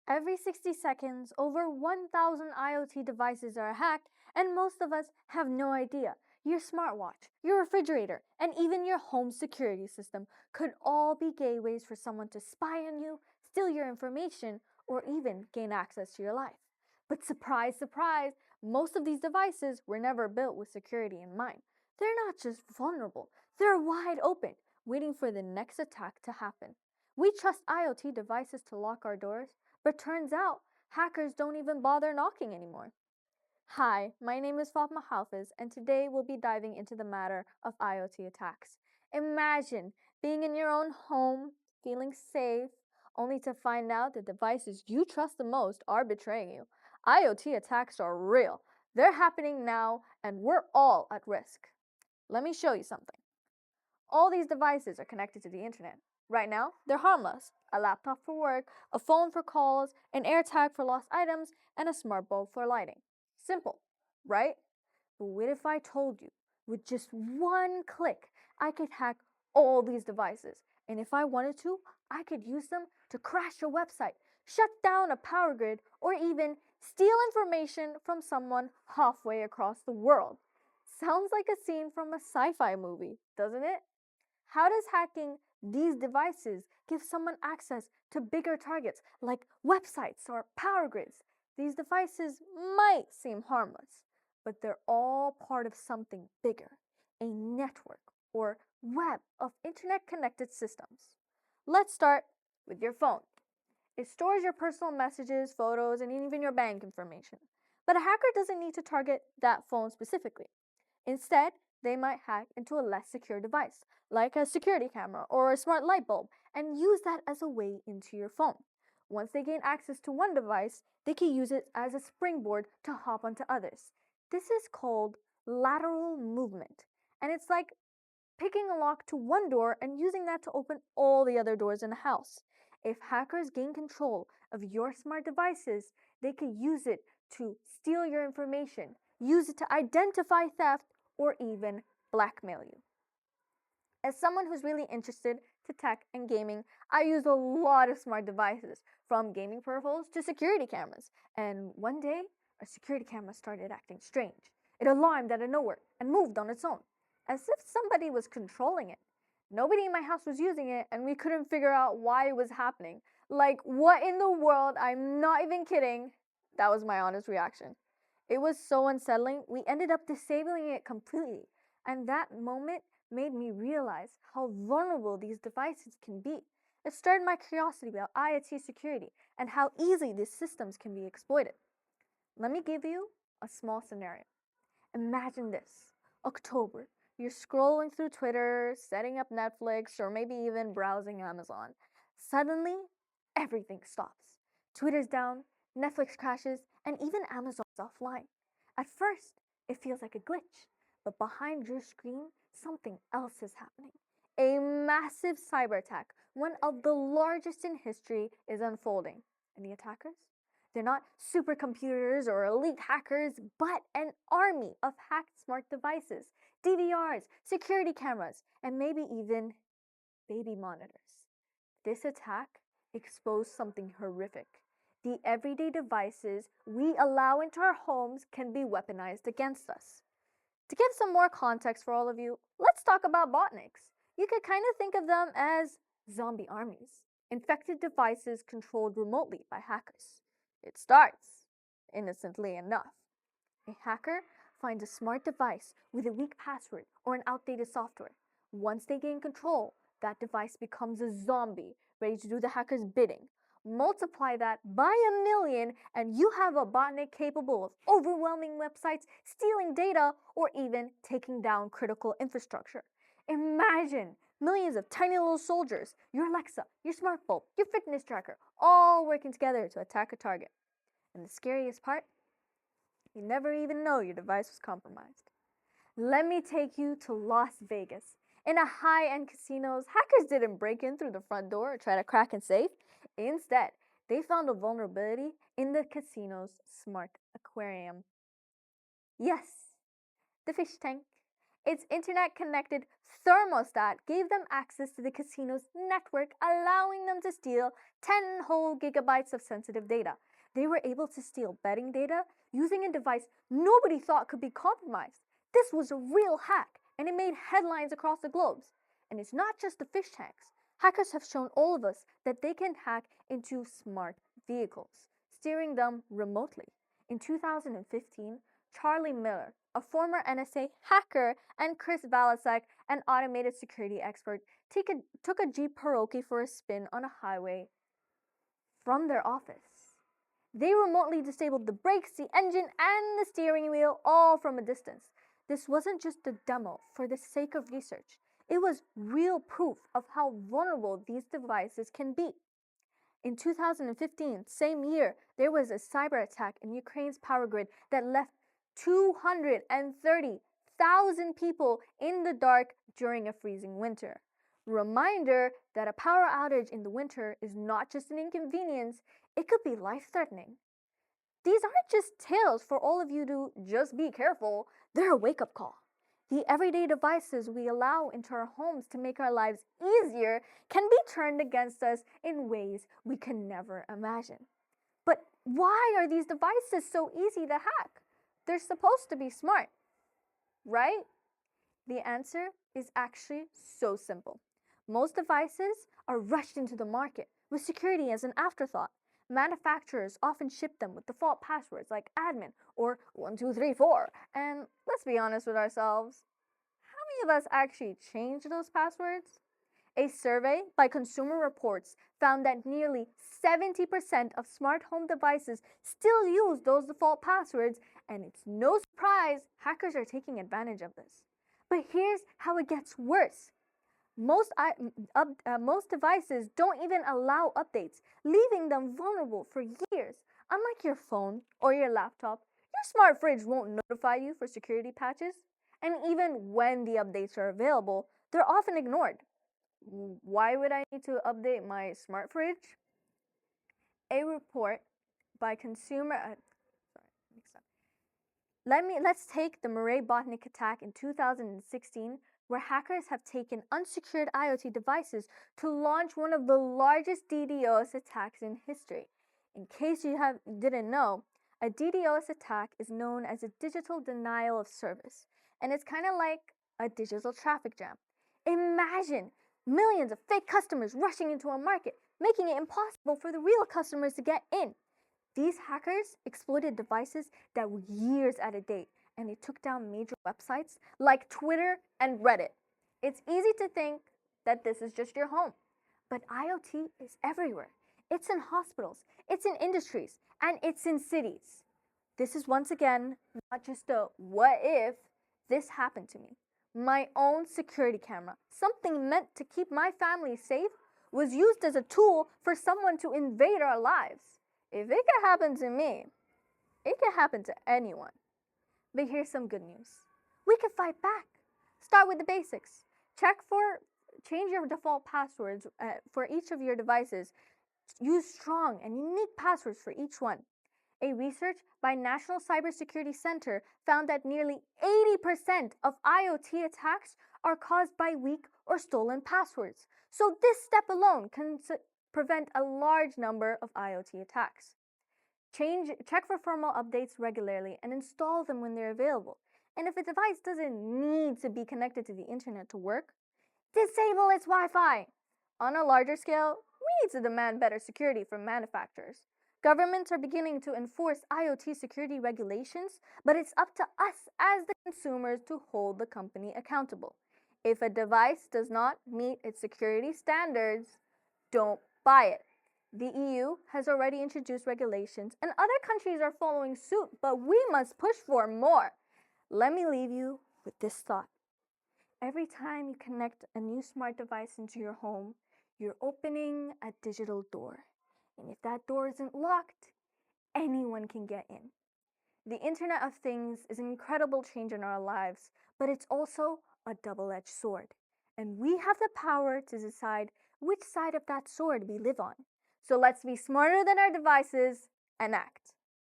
Every 60 seconds, over 1,000 IoT devices are hacked, and most of us have no idea. Your smartwatch, your refrigerator, and even your home security system could all be gateways for someone to spy on you, steal your information, or even gain access to your life. But surprise, surprise, most of these devices were never built with security in mind. They're not just vulnerable, they're wide open, waiting for the next attack to happen. We trust IoT devices to lock our doors, but turns out hackers don't even bother knocking anymore. Hi, my name is Fatima Hafiz, and today we'll be diving into the matter of IoT attacks. Imagine being in your own home, feeling safe, only to find out the devices you trust the most are betraying you. IoT attacks are real. They're happening now, and we're all at risk. Let me show you something. All these devices are connected to the internet. Right now, they're harmless. A laptop for work, a phone for calls, an AirTag for lost items, and a smart bulb for lighting. Simple, right? But what if I told you, with just one click, I could hack all these devices? And if I wanted to, I could use them to crash a website, shut down a power grid, or even steal information from someone halfway across the world. Sounds like a scene from a sci fi movie, doesn't it? How does hacking these devices give someone access to bigger targets like websites or power grids? These devices might seem harmless, but they're all part of something bigger, a network or web of internet connected systems. Let's start with your phone. It stores your personal messages, photos, and even your bank information. But a hacker doesn't need to target that phone specifically. Instead, they might hack into a less secure device, like a security camera or a smart light bulb, and use that as a way into your phone. Once they gain access to one device, they can use it as a springboard to hop onto others. This is called lateral movement, and it's like picking a lock to one door and using that to open all the other doors in the house. If hackers gain control of your smart devices, they can use it to steal your information, use it to identify theft, or even blackmail you. As someone who's really interested to tech and gaming, I use a lot of smart devices, from gaming peripherals to security cameras. And one day, a security camera started acting strange. It alarmed out of nowhere and moved on its own, as if somebody was controlling it. Nobody in my house was using it, and we couldn't figure out why it was happening. Like, what in the world? I'm not even kidding. That was my honest reaction. It was so unsettling, we ended up disabling it completely. And that moment made me realize how vulnerable these devices can be. It stirred my curiosity about IoT security and how easily these systems can be exploited. Let me give you a small scenario. Imagine this: October. You're scrolling through Twitter, setting up Netflix, or maybe even browsing Amazon. Suddenly, everything stops. Twitter's down, Netflix crashes, and even Amazon's offline. At first, it feels like a glitch, but behind your screen, something else is happening. A massive cyber attack, one of the largest in history, is unfolding. And the attackers? They're not supercomputers or elite hackers, but an army of hacked smart devices, DVRs, security cameras, and maybe even baby monitors. This attack exposed something horrific. The everyday devices we allow into our homes can be weaponized against us. To give some more context for all of you, let's talk about botnets. You could kind of think of them as zombie armies, infected devices controlled remotely by hackers. It starts, innocently enough. A hacker finds a smart device with a weak password or an outdated software. Once they gain control, that device becomes a zombie, ready to do the hacker's bidding. Multiply that by 1,000,000, and you have a botnet capable of overwhelming websites, stealing data, or even taking down critical infrastructure. Imagine millions of tiny little soldiers, your Alexa, your smart bulb, your fitness tracker, all working together to attack a target. And the scariest part? You never even know your device was compromised. Let me take you to Las Vegas. In a high-end casino, hackers didn't break in through the front door or try to crack a safe. Instead, they found a vulnerability in the casino's smart aquarium. Yes, the fish tank. Its internet-connected thermostat gave them access to the casino's network, allowing them to steal 10 whole gigabytes of sensitive data. They were able to steal betting data using a device nobody thought could be compromised. This was a real hack, and it made headlines across the globe. And it's not just the fish tanks. Hackers have shown all of us that they can hack into smart vehicles, steering them remotely. In 2015, Charlie Miller, a former NSA hacker, and Chris Balasek, an automated security expert, took a Jeep Cherokee for a spin on a highway from their office. They remotely disabled the brakes, the engine, and the steering wheel, all from a distance. This wasn't just a demo for the sake of research. It was real proof of how vulnerable these devices can be. In 2015, same year, there was a cyber attack in Ukraine's power grid that left 230,000 people in the dark during a freezing winter. Reminder that a power outage in the winter is not just an inconvenience, it could be life-threatening. These aren't just tales for all of you to just be careful, they're a wake-up call. The everyday devices we allow into our homes to make our lives easier can be turned against us in ways we can never imagine. But why are these devices so easy to hack? They're supposed to be smart, right? The answer is actually so simple. Most devices are rushed into the market with security as an afterthought. Manufacturers often ship them with default passwords like admin or 1234. And let's be honest with ourselves, how many of us actually change those passwords? A survey by Consumer Reports found that nearly 70% of smart home devices still use those default passwords, and it's no surprise hackers are taking advantage of this. But here's how it gets worse. Most devices don't even allow updates, leaving them vulnerable for years. Unlike your phone or your laptop, your smart fridge won't notify you for security patches. And even when the updates are available, they're often ignored. Why would I need to update my smart fridge? A report by Consumer Let's take the Murray Botnick attack in 2016, where hackers have taken unsecured IoT devices to launch one of the largest DDoS attacks in history. In case you didn't know, a DDoS attack is known as a digital denial of service, and it's kind of like a digital traffic jam. Imagine millions of fake customers rushing into a market, making it impossible for the real customers to get in. These hackers exploited devices that were years out of date, and they took down major websites like Twitter and Reddit. It's easy to think that this is just your home, but IoT is everywhere. It's in hospitals, it's in industries, and it's in cities. This is once again not just a what if, this happened to me. My own security camera, something meant to keep my family safe, was used as a tool for someone to invade our lives. If it can happen to me, it can happen to anyone. But here's some good news. We can fight back. Start with the basics. Change your default passwords for each of your devices. Use strong and unique passwords for each one. A research by National Cybersecurity Center found that nearly 80% of IoT attacks are caused by weak or stolen passwords. So this step alone can prevent a large number of IoT attacks. Check for firmware updates regularly and install them when they're available. And if a device doesn't need to be connected to the internet to work, disable its Wi-Fi. On a larger scale, we need to demand better security from manufacturers. Governments are beginning to enforce IoT security regulations, but it's up to us as the consumers to hold the company accountable. If a device does not meet its security standards, don't buy it. The EU has already introduced regulations, and other countries are following suit, but we must push for more. Let me leave you with this thought. Every time you connect a new smart device into your home, you're opening a digital door. And if that door isn't locked, anyone can get in. The Internet of Things is an incredible change in our lives, but it's also a double-edged sword. And we have the power to decide which side of that sword we live on. So let's be smarter than our devices and act.